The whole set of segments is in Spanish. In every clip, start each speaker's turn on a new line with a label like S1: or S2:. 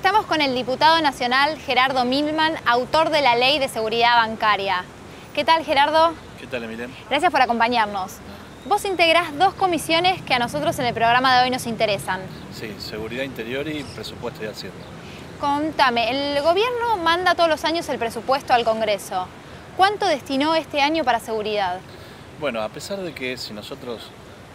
S1: Estamos con el diputado nacional Gerardo Milman, autor de la Ley de Seguridad Bancaria. ¿Qué tal, Gerardo?
S2: ¿Qué tal, Emiliano?
S1: Gracias por acompañarnos. Vos integrás dos comisiones que a nosotros en el programa de hoy nos interesan.
S2: Sí, Seguridad Interior y Presupuesto y Hacienda.
S1: Contame, el gobierno manda todos los años el presupuesto al Congreso. ¿Cuánto destinó este año para seguridad?
S2: Bueno, a pesar de que si nosotros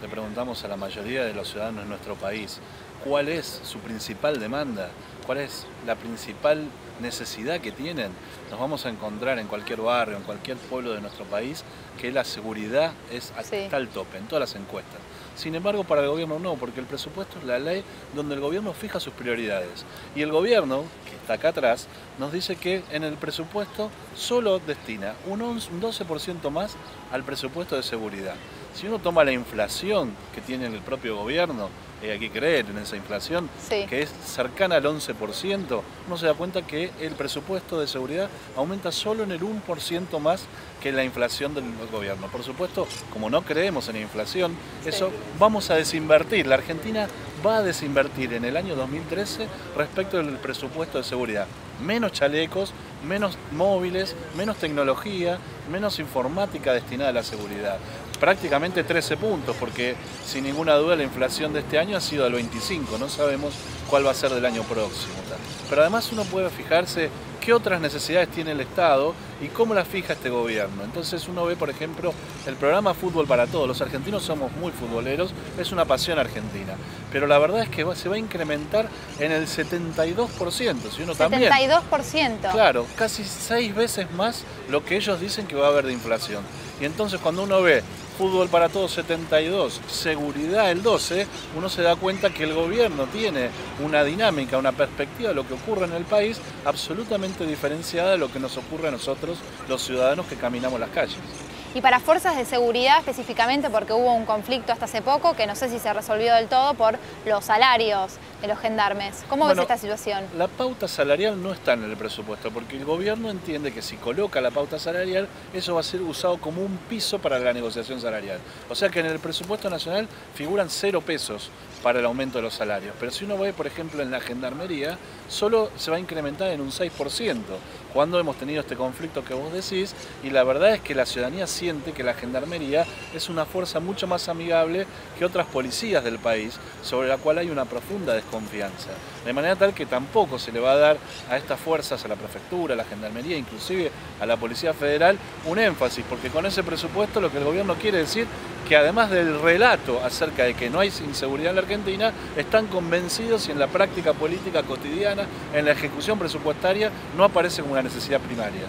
S2: le preguntamos a la mayoría de los ciudadanos de nuestro país cuál es su principal demanda, cuál es la principal necesidad que tienen, nos vamos a encontrar en cualquier barrio, en cualquier pueblo de nuestro país, que la seguridad está al tope en todas las encuestas. Sin embargo, para el gobierno no, porque el presupuesto es la ley donde el gobierno fija sus prioridades. Y el gobierno, que está acá atrás, nos dice que en el presupuesto solo destina un 12% más al presupuesto de seguridad. Si uno toma la inflación que tiene el propio gobierno, hay que creer en esa inflación, que es cercana al 11%, uno se da cuenta que el presupuesto de seguridad aumenta solo en el 1% más que la inflación del gobierno. Por supuesto, como no creemos en la inflación, eso vamos a desinvertir. La Argentina va a desinvertir en el año 2013 respecto del presupuesto de seguridad. Menos chalecos, menos móviles, menos tecnología, menos informática destinada a la seguridad. Prácticamente 13 puntos, porque sin ninguna duda la inflación de este año ha sido del 25, no sabemos cuál va a ser del año próximo. Pero además uno puede fijarse qué otras necesidades tiene el Estado y cómo las fija este gobierno. Entonces uno ve, por ejemplo, el programa Fútbol para Todos. Los argentinos somos muy futboleros, es una pasión argentina. Pero la verdad es que se va a incrementar en el 72%. Si uno también,
S1: 72%.
S2: Claro, casi 6 veces más lo que ellos dicen que va a haber de inflación. Y entonces cuando uno ve Fútbol para Todos 72, seguridad el 12, uno se da cuenta que el gobierno tiene una dinámica, una perspectiva de lo que ocurre en el país absolutamente diferenciada de lo que nos ocurre a nosotros, los ciudadanos que caminamos las calles.
S1: Y para fuerzas de seguridad específicamente, porque hubo un conflicto hasta hace poco, que no sé si se resolvió del todo, por los salarios de los gendarmes. ¿Cómo ves esta situación?
S2: La pauta salarial no está en el presupuesto, porque el gobierno entiende que si coloca la pauta salarial, eso va a ser usado como un piso para la negociación salarial. O sea que en el presupuesto nacional figuran 0 pesos para el aumento de los salarios. Pero si uno ve, por ejemplo, en la gendarmería, solo se va a incrementar en un 6%, cuando hemos tenido este conflicto que vos decís, y la verdad es que la ciudadanía siente que la gendarmería es una fuerza mucho más amigable que otras policías del país, sobre la cual hay una profunda desconfianza. De manera tal que tampoco se le va a dar a estas fuerzas, a la prefectura, a la gendarmería, inclusive a la Policía Federal, un énfasis, porque con ese presupuesto lo que el gobierno quiere decir que además del relato acerca de que no hay inseguridad en la Argentina, están convencidos y en la práctica política cotidiana, en la ejecución presupuestaria, no aparece como una necesidad primaria.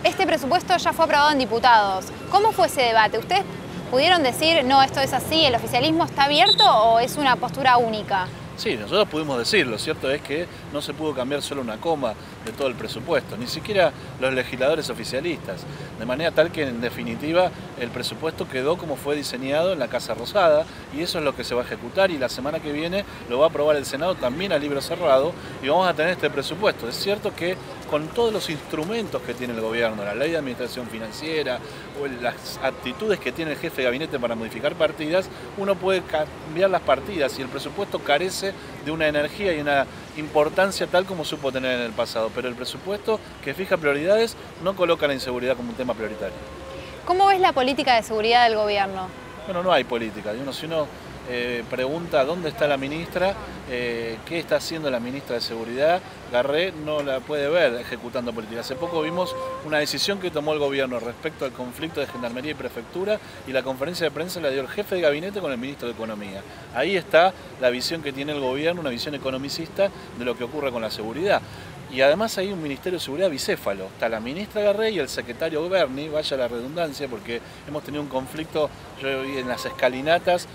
S1: Este presupuesto ya fue aprobado en diputados. ¿Cómo fue ese debate? ¿Ustedes pudieron decir, no, esto es así, el oficialismo está abierto o es una postura única?
S2: Sí, nosotros pudimos decirlo, cierto es que no se pudo cambiar solo una coma de todo el presupuesto, ni siquiera los legisladores oficialistas, de manera tal que en definitiva el presupuesto quedó como fue diseñado en la Casa Rosada y eso es lo que se va a ejecutar y la semana que viene lo va a aprobar el Senado también a libro cerrado y vamos a tener este presupuesto. Es cierto que con todos los instrumentos que tiene el gobierno, la ley de administración financiera o las actitudes que tiene el jefe de gabinete para modificar partidas, uno puede cambiar las partidas y el presupuesto carece de una energía y una importancia tal como supo tener en el pasado, pero el presupuesto que fija prioridades no coloca la inseguridad como un tema prioritario.
S1: ¿Cómo ves la política de seguridad del gobierno?
S2: Bueno, no hay política. Si uno pregunta dónde está la ministra, qué está haciendo la ministra de Seguridad, Garré no la puede ver ejecutando política. Hace poco vimos una decisión que tomó el gobierno respecto al conflicto de Gendarmería y Prefectura y la conferencia de prensa la dio el jefe de gabinete con el ministro de Economía. Ahí está la visión que tiene el gobierno, una visión economicista de lo que ocurre con la seguridad. Y además hay un Ministerio de Seguridad bicéfalo. Está la ministra Garré y el secretario Berni, vaya la redundancia, porque hemos tenido un conflicto, yo vi en las escalinatas,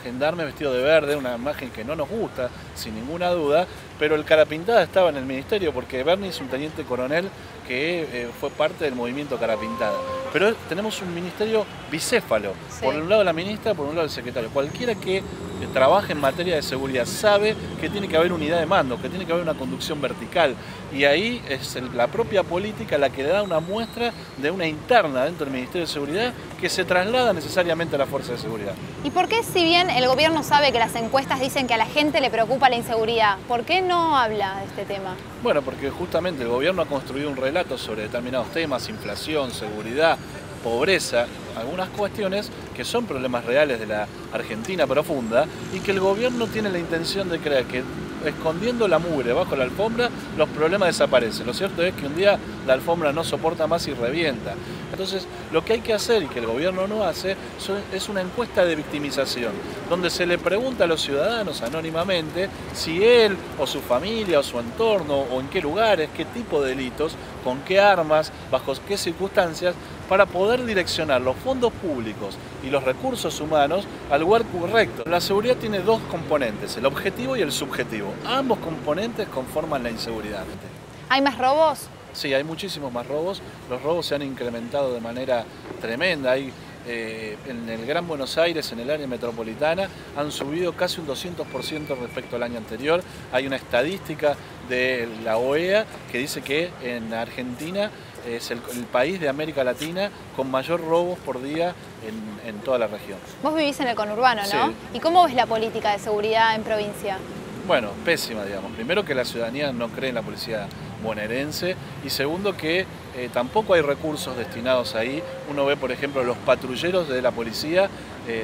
S2: gendarme vestido de verde, una imagen que no nos gusta, sin ninguna duda, pero el cara pintada estaba en el ministerio, porque Berni es un teniente coronel que fue parte del movimiento cara pintada. Pero tenemos un ministerio bicéfalo, por un lado la ministra, por un lado el secretario. Cualquiera que trabaja en materia de seguridad sabe que tiene que haber unidad de mando, que tiene que haber una conducción vertical. Y ahí es la propia política la que le da una muestra de una interna dentro del Ministerio de Seguridad que se traslada necesariamente a la fuerza de seguridad.
S1: ¿Y por qué, si bien el gobierno sabe que las encuestas dicen que a la gente le preocupa la inseguridad, por qué no habla de este tema?
S2: Bueno, porque justamente el gobierno ha construido un relato sobre determinados temas, inflación, seguridad, pobreza, algunas cuestiones que son problemas reales de la Argentina profunda y que el gobierno tiene la intención de creer que escondiendo la mugre bajo la alfombra los problemas desaparecen. Lo cierto es que un día la alfombra no soporta más y revienta. Entonces, lo que hay que hacer y que el gobierno no hace es una encuesta de victimización, donde se le pregunta a los ciudadanos anónimamente si él o su familia o su entorno o en qué lugares, qué tipo de delitos, con qué armas, bajo qué circunstancias, para poder direccionar los fondos públicos y los recursos humanos al lugar correcto. La seguridad tiene dos componentes, el objetivo y el subjetivo. Ambos componentes conforman la inseguridad.
S1: ¿Hay más robos?
S2: Sí, hay muchísimos más robos. Los robos se han incrementado de manera tremenda. En el Gran Buenos Aires, en el área metropolitana, han subido casi un 200% respecto al año anterior. Hay una estadística de la OEA que dice que en Argentina es el país de América Latina con mayor robos por día en toda la región.
S1: Vos vivís en el conurbano, ¿no?
S2: Sí.
S1: ¿Y cómo ves la política de seguridad en provincia?
S2: Bueno, pésima, digamos. Primero, que la ciudadanía no cree en la policía bonaerense, y segundo, que tampoco hay recursos destinados ahí. Uno ve, por ejemplo, los patrulleros de la policía,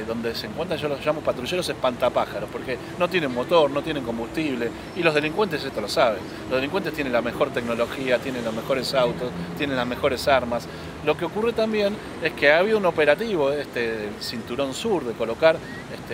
S2: donde se encuentran, yo los llamo patrulleros espantapájaros, porque no tienen motor, no tienen combustible, y los delincuentes esto lo saben. Los delincuentes tienen la mejor tecnología, tienen los mejores autos, tienen las mejores armas. Lo que ocurre también es que ha habido un operativo del Cinturón Sur de colocar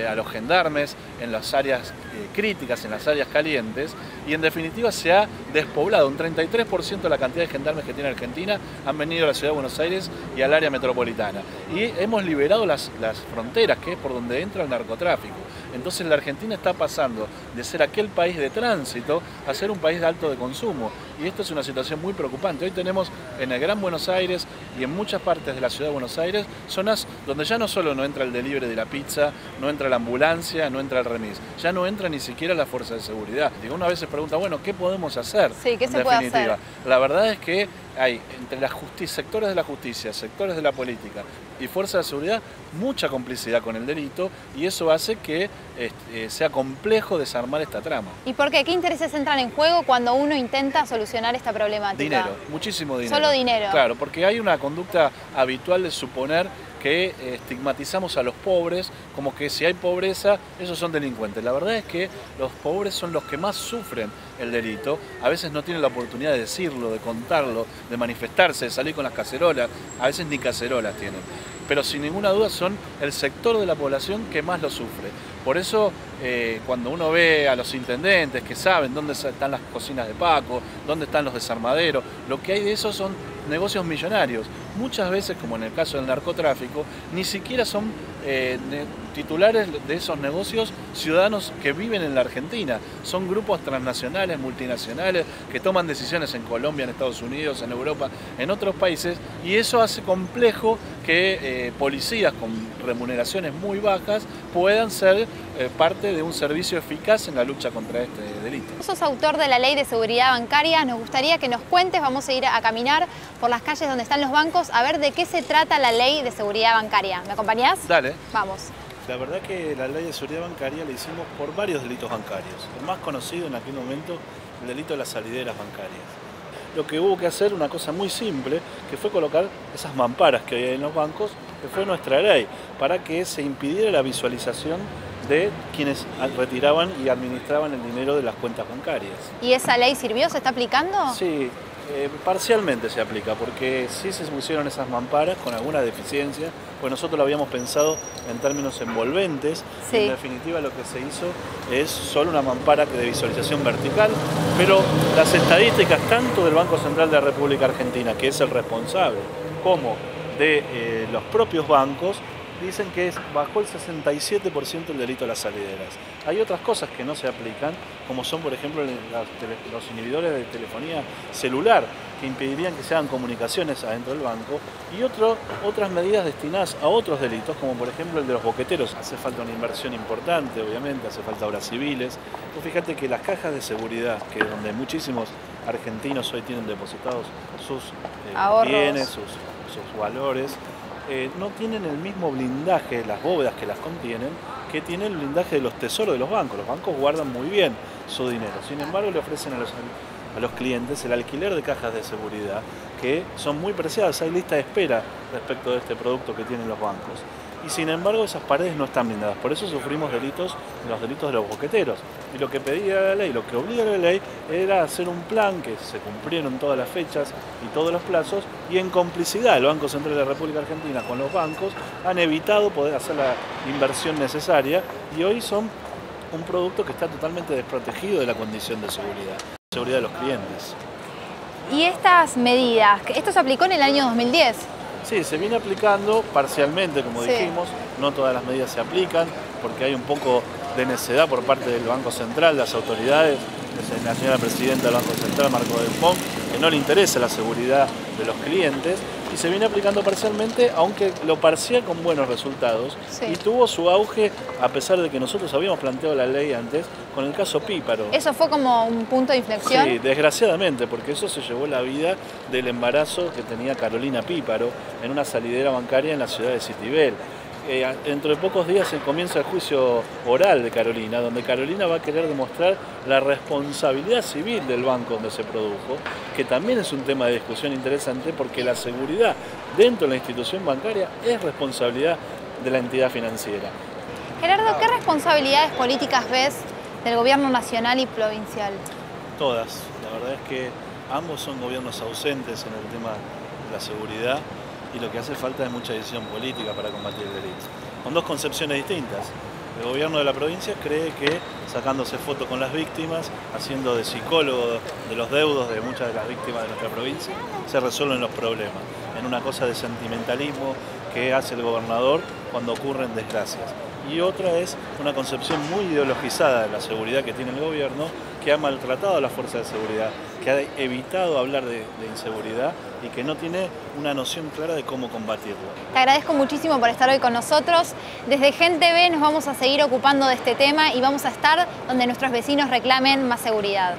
S2: a los gendarmes en las áreas críticas, en las áreas calientes, y en definitiva se ha despoblado. Un 33% de la cantidad de gendarmes que tiene Argentina han venido a la ciudad de Buenos Aires y al área metropolitana. Y hemos liberado las fronteras, que es por donde entra el narcotráfico. Entonces la Argentina está pasando de ser aquel país de tránsito a ser un país de alto de consumo. Y esto es una situación muy preocupante. Hoy tenemos en el Gran Buenos Aires y en muchas partes de la ciudad de Buenos Aires zonas donde ya no solo no entra el delivery de la pizza, no entra la ambulancia, no entra el remis, ya no entra ni siquiera la fuerza de seguridad. Digo, una vez se pregunta, bueno, ¿qué podemos hacer?
S1: Sí, ¿qué se puede hacer?
S2: La verdad es que hay entre sectores de la justicia, sectores de la política y fuerza de seguridad mucha complicidad con el delito, y eso hace que sea complejo desarmar esta trama.
S1: ¿Y por qué? ¿Qué intereses entran en juego cuando uno intenta solucionar esta problemática?
S2: Dinero, muchísimo dinero.
S1: Solo dinero.
S2: Claro, porque hay una conducta habitual de suponer que estigmatizamos a los pobres como que si hay pobreza, esos son delincuentes. La verdad es que los pobres son los que más sufren el delito. A veces no tienen la oportunidad de decirlo, de contarlo, de manifestarse, de salir con las cacerolas. A veces ni cacerolas tienen. Pero sin ninguna duda son el sector de la población que más lo sufre. Por eso, cuando uno ve a los intendentes que saben dónde están las cocinas de Paco, dónde están los desarmaderos, lo que hay de eso son negocios millonarios. Muchas veces, como en el caso del narcotráfico, ni siquiera son titulares de esos negocios ciudadanos que viven en la Argentina. Son grupos transnacionales, multinacionales, que toman decisiones en Colombia, en Estados Unidos, en Europa, en otros países, y eso hace complejo que policías con remuneraciones muy bajas puedan ser parte de un servicio eficaz en la lucha contra este delito.
S1: Vos sos autor de la Ley de Seguridad Bancaria, nos gustaría que nos cuentes, vamos a ir a caminar por las calles donde están los bancos a ver de qué se trata la Ley de Seguridad Bancaria. ¿Me acompañás?
S2: Dale.
S3: Vamos. La verdad que la Ley de Seguridad Bancaria la hicimos por varios delitos bancarios. El más conocido en aquel momento, el delito de las salideras bancarias. Lo que hubo que hacer, una cosa muy simple, que fue colocar esas mamparas que hay en los bancos, que fue nuestra ley, para que se impidiera la visualización de quienes retiraban y administraban el dinero de las cuentas bancarias.
S1: ¿Y esa ley sirvió? ¿Se está aplicando?
S3: Sí, parcialmente se aplica, porque sí se pusieron esas mamparas con alguna deficiencia, pues nosotros lo habíamos pensado en términos envolventes,
S1: sí.
S3: Y en definitiva lo que se hizo es solo una mampara de visualización vertical, pero las estadísticas tanto del Banco Central de la República Argentina, que es el responsable, como de los propios bancos, dicen que bajó el 67% el delito de las salideras. Hay otras cosas que no se aplican, como son, por ejemplo, los inhibidores de telefonía celular, que impedirían que se hagan comunicaciones adentro del banco, y otras medidas destinadas a otros delitos, como por ejemplo el de los boqueteros. Hace falta una inversión importante, obviamente, hace falta obras civiles. Pues fíjate que las cajas de seguridad, que es donde muchísimos argentinos hoy tienen depositados sus bienes, sus valores, no tienen el mismo blindaje, las bóvedas que las contienen, que tiene el blindaje de los tesoros de los bancos. Los bancos guardan muy bien su dinero, sin embargo le ofrecen a los clientes el alquiler de cajas de seguridad, que son muy preciadas. Hay lista de espera respecto de este producto que tienen los bancos. Y sin embargo esas paredes no están blindadas, por eso sufrimos los delitos de los boqueteros. Y lo que pedía la ley, lo que obliga la ley, era hacer un plan que se cumplieron todas las fechas y todos los plazos, y en complicidad el Banco Central de la República Argentina con los bancos han evitado poder hacer la inversión necesaria, y hoy son un producto que está totalmente desprotegido de la condición de seguridad de los clientes.
S1: ¿Y estas medidas? Esto se aplicó en el año 2010.
S3: Sí, se viene aplicando parcialmente, como dijimos, no todas las medidas se aplican, porque hay un poco de necedad por parte del Banco Central, las autoridades, la señora presidenta del Banco Central, Marco Del Pont, que no le interesa la seguridad de los clientes, y se viene aplicando parcialmente, aunque lo parcial con buenos resultados, y tuvo su auge, a pesar de que nosotros habíamos planteado la ley antes, con el caso Píparo.
S1: ¿Eso fue como un punto de inflexión?
S3: Sí, desgraciadamente, porque eso se llevó la vida del embarazo que tenía Carolina Píparo en una salidera bancaria en la ciudad de Citibel. Dentro de pocos días se comienza el juicio oral de Carolina, donde Carolina va a querer demostrar la responsabilidad civil del banco donde se produjo, que también es un tema de discusión interesante, porque la seguridad dentro de la institución bancaria es responsabilidad de la entidad financiera.
S1: Gerardo, ¿qué responsabilidades políticas ves del gobierno nacional y provincial?
S3: Todas. La verdad es que ambos son gobiernos ausentes en el tema de la seguridad, y lo que hace falta es mucha decisión política para combatir el delito. Con dos concepciones distintas. El gobierno de la provincia cree que sacándose fotos con las víctimas, haciendo de psicólogo de los deudos de muchas de las víctimas de nuestra provincia, se resuelven los problemas. En una cosa de sentimentalismo que hace el gobernador cuando ocurren desgracias. Y otra es una concepción muy ideologizada de la seguridad que tiene el gobierno, que ha maltratado a las fuerzas de seguridad, que ha evitado hablar de inseguridad y que no tiene una noción clara de cómo combatirlo.
S1: Te agradezco muchísimo por estar hoy con nosotros. Desde Gen TV nos vamos a seguir ocupando de este tema y vamos a estar donde nuestros vecinos reclamen más seguridad.